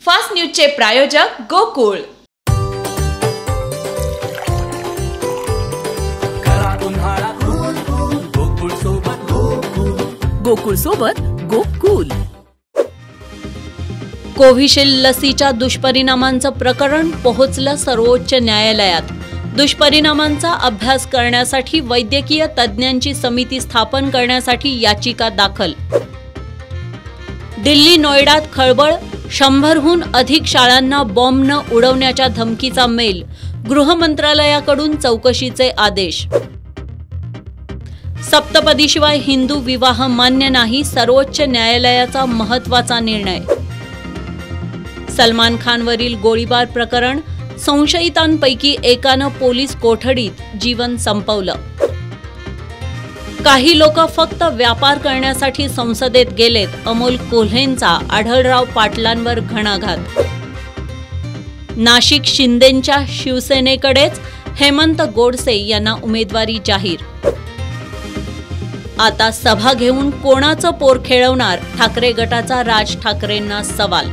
Fast न्यूजचे प्रायोजक गोकुळ। गोकुळ सोबत Gokul. Covishield लसीच्या दुष्परिणामांचं प्रकरण पोहोचलं सर्वोच्च न्यायालयात। दुष्परिणामांचा अभ्यास करण्यासाठी वैद्यकीय तज्ज्ञांची समिती स्थापन करण्यासाठी याचिका दाखल। दिल्ली नोएडात खळबळ, 100हून अधिक शाळांना बॉम्बनं उडवण्याच्या धमकीचा मेल, गृह मंत्रालयाकडून चौकशीचे आदेश। सप्तपदीशिवाय हिंदू विवाह मान्य नाही, सर्वोच्च न्यायालयाचा महत्त्वाचा निर्णय। सलमान खानवरील गोळीबार प्रकरण, संशयितांपैकी एकानं पोलीस कोठडीत जीवन संपवलं। काही लोक फक्त व्यापार करण्यासाठी संसदेत गेलेत, अमोल कोल्हेंचा आढळराव पाटलांवर घणाघात। नाशिक शिंदेंच्या शिवसेनेकडेच, हेमंत गोडसे यांना उमेदवारी जाहीर। आता सभा घेऊन कोणाचं पोर खेळवणार, ठाकरे गटाचा राज ठाकरेंना सवाल।